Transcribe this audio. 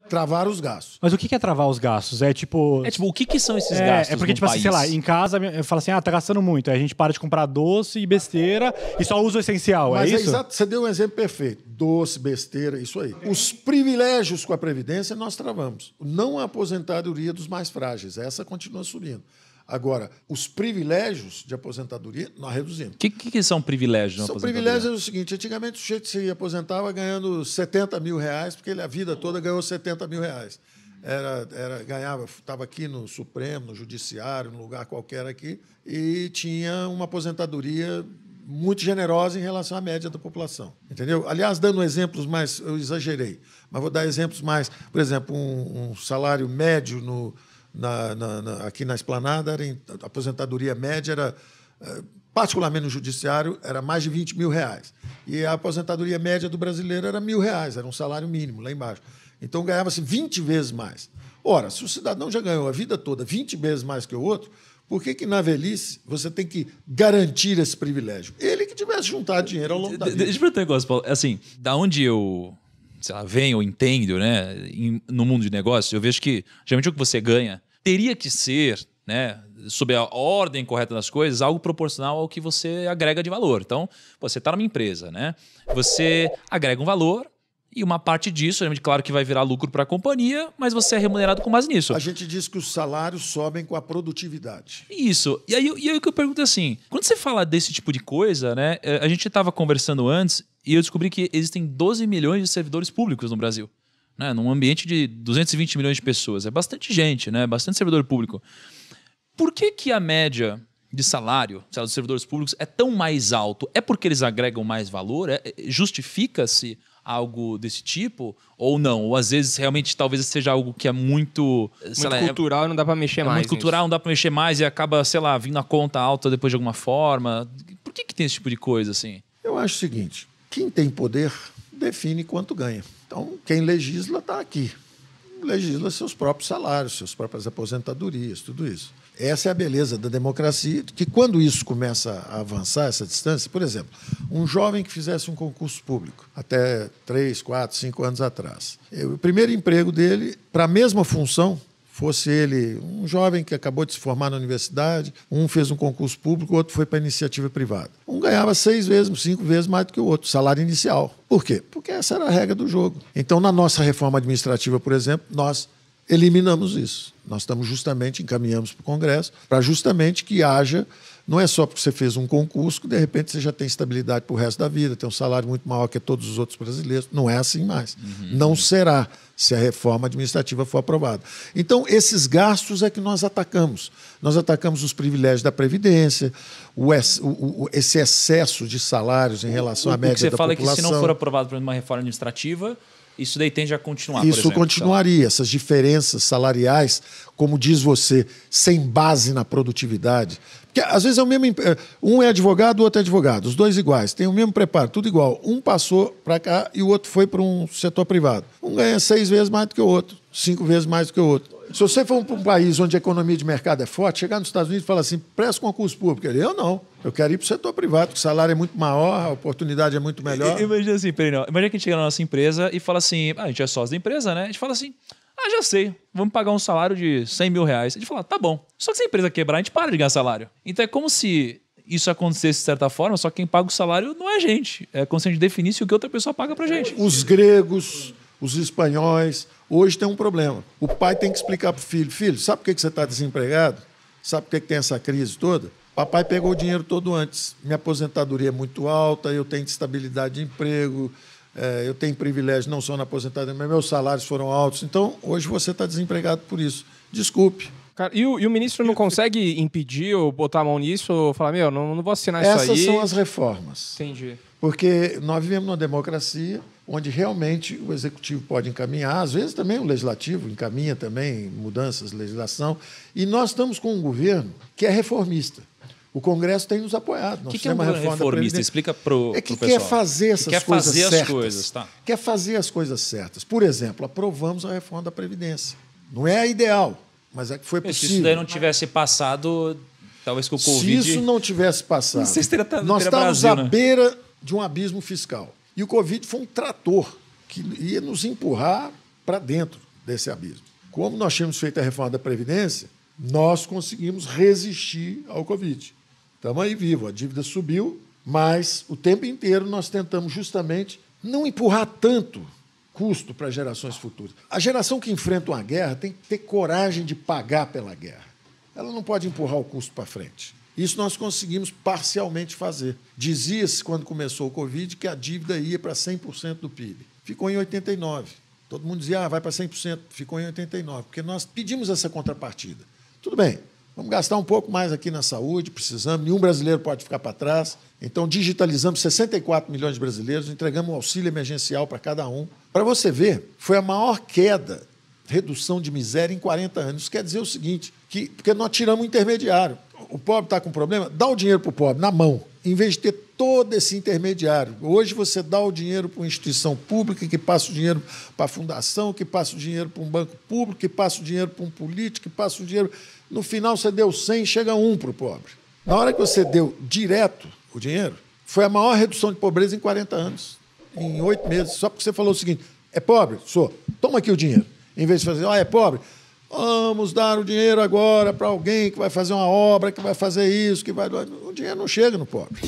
Travar os gastos. Mas o que é travar os gastos? É tipo, o que são esses gastos? É porque, tipo assim, sei lá, em casa eu falo assim, tá gastando muito. Aí a gente para de comprar doce e besteira e só usa o essencial, Mas é isso? Exato, você deu um exemplo perfeito. Doce, besteira, isso aí. Os privilégios com a Previdência nós travamos. Não a aposentadoria dos mais frágeis. Essa continua subindo. Agora, os privilégios de aposentadoria, nós reduzimos. O que são privilégios na São aposentadoria? privilégios é o seguinte, antigamente o sujeito se aposentava ganhando 70 mil reais, porque ele a vida toda ganhou 70 mil reais. Ganhava, estava aqui no Supremo, no Judiciário, num lugar qualquer aqui, e tinha uma aposentadoria muito generosa em relação à média da população. Entendeu? Aliás, dando exemplos mais, eu exagerei, mas vou dar exemplos mais. Por exemplo, um salário médio aqui na Esplanada, a aposentadoria média era, particularmente no Judiciário, era mais de 20 mil reais. E a aposentadoria média do brasileiro era R$1.000, era um salário mínimo lá embaixo. Então ganhava-se 20 vezes mais. Ora, se o cidadão já ganhou a vida toda 20 vezes mais que o outro, por que na velhice você tem que garantir esse privilégio? Ele que tivesse juntado dinheiro ao longo da vida. Deixa eu perguntar um negócio, Paulo. Assim, da onde eu venho ou entendo, né, no mundo de negócios, eu vejo que geralmente o que você ganha teria que ser, né, sob a ordem correta das coisas, algo proporcional ao que você agrega de valor. Então, você está numa empresa, né? Você agrega um valor e uma parte disso, claro que vai virar lucro para a companhia, mas você é remunerado com base nisso. A gente diz que os salários sobem com a produtividade. Isso. E aí o que eu pergunto é assim, quando você fala desse tipo de coisa, né, a gente estava conversando antes e eu descobri que existem 12 milhões de servidores públicos no Brasil. Né, num ambiente de 220 milhões de pessoas. É bastante gente, né? Bastante servidor público. Por que a média de salário dos servidores públicos é tão mais alto? É porque eles agregam mais valor? Justifica-se algo desse tipo? Ou não? Ou às vezes realmente talvez seja algo que é muito... cultural e não dá para mexer mais. Muito cultural, não dá para mexer mais e acaba, vindo a conta alta depois de alguma forma. Por que tem esse tipo de coisa assim? Eu acho o seguinte, quem tem poder define quanto ganha. Então, quem legisla está aqui. Legisla seus próprios salários, suas próprias aposentadorias, tudo isso. Essa é a beleza da democracia, que quando isso começa a avançar, essa distância, por exemplo, um jovem que fizesse um concurso público até 3, 4, 5 anos atrás, o primeiro emprego dele, para a mesma função, fosse ele um jovem que acabou de se formar na universidade, um fez um concurso público, o outro foi para a iniciativa privada. Um ganhava 6 vezes, 5 vezes mais do que o outro, salário inicial. Por quê? Porque essa era a regra do jogo. Então, na nossa reforma administrativa, por exemplo, nós eliminamos isso. Nós encaminhamos para o Congresso, para justamente que haja, não é só porque você fez um concurso que de repente você já tem estabilidade para o resto da vida, tem um salário muito maior que todos os outros brasileiros. Não é assim mais. Não será, se a reforma administrativa for aprovada. Então, esses gastos é que nós atacamos. Nós atacamos os privilégios da Previdência, esse excesso de salários em relação à média da população. Você fala que se não for aprovado por uma reforma administrativa, isso daí tende a continuar, Isso continuaria. Essas diferenças salariais, como diz você, sem base na produtividade. Porque, às vezes, é o mesmo. Um é advogado, o outro é advogado. Os dois iguais. Tem o mesmo preparo, tudo igual. Um passou para cá e o outro foi para um setor privado. Um ganha 6 vezes mais do que o outro, 5 vezes mais do que o outro. Se você for para um país onde a economia de mercado é forte, chegar nos Estados Unidos e falar assim, presta concurso público. Eu não. Eu quero ir para o setor privado, porque o salário é muito maior, a oportunidade é muito melhor. Imagina assim, imagina que a gente chega na nossa empresa e fala assim, a gente é sócio da empresa, né? A gente fala assim, já sei, vamos pagar um salário de 100 mil reais. A gente fala, tá bom. Só que se a empresa quebrar, a gente para de ganhar salário. Então é como se isso acontecesse de certa forma, só que quem paga o salário não é a gente. É como se a gente definisse o que outra pessoa paga pra gente. Os gregos, os espanhóis, hoje tem um problema. O pai tem que explicar pro filho, filho, sabe por que você está desempregado? Sabe por que tem essa crise toda? Papai pegou o dinheiro todo antes. Minha aposentadoria é muito alta, eu tenho estabilidade de emprego, eu tenho privilégio não só na aposentadoria, mas meus salários foram altos. Então, hoje você está desempregado por isso. Desculpe. Cara, e o ministro não consegue impedir ou botar a mão nisso ou falar, não vou assinar isso aí? Essas são as reformas. Entendi. Porque nós vivemos numa democracia onde realmente o executivo pode encaminhar, às vezes também o legislativo encaminha também mudanças de legislação, e nós estamos com um governo que é reformista. O Congresso tem nos apoiado. O que é um governo reformista? Explica para o pessoal. Quer fazer essas coisas certas. Tá. Quer fazer as coisas certas. Por exemplo, aprovamos a reforma da Previdência. Não é a ideal, mas é que foi possível. Se isso daí não tivesse passado, talvez com o Covid... Se isso não tivesse passado, não sei se nós estávamos à beira de um abismo fiscal. E o Covid foi um trator que ia nos empurrar para dentro, desse abismo. Como nós tínhamos feito a reforma da Previdência, nós conseguimos resistir ao Covid. Estamos aí vivos, a dívida subiu, mas o tempo inteiro nós tentamos justamente não empurrar tanto custo para gerações futuras. A geração que enfrenta uma guerra tem que ter coragem de pagar pela guerra. Ela não pode empurrar o custo para frente. Isso nós conseguimos parcialmente fazer. Dizia-se, quando começou o Covid, que a dívida ia para 100% do PIB. Ficou em 89%. Todo mundo dizia, vai para 100%. Ficou em 89%, porque nós pedimos essa contrapartida. Tudo bem, vamos gastar um pouco mais aqui na saúde, precisamos, nenhum brasileiro pode ficar para trás. Então, digitalizamos 64 milhões de brasileiros, entregamos um auxílio emergencial para cada um. Para você ver, foi a maior queda, redução de miséria em 40 anos. Isso quer dizer o seguinte, porque nós tiramos o intermediário. O pobre está com problema, dá o dinheiro para o pobre, na mão, em vez de ter todo esse intermediário. Hoje você dá o dinheiro para uma instituição pública, que passa o dinheiro para a fundação, que passa o dinheiro para um banco público, que passa o dinheiro para um político, que passa o dinheiro... No final você deu 100, chega 1 para o pobre. Na hora que você deu direto o dinheiro, foi a maior redução de pobreza em 40 anos, em 8 meses. Só porque você falou o seguinte, é pobre? Sou. Toma aqui o dinheiro. Em vez de fazer, é pobre? Vamos dar o dinheiro agora para alguém que vai fazer uma obra, que vai fazer isso, que vai... O dinheiro não chega no pobre.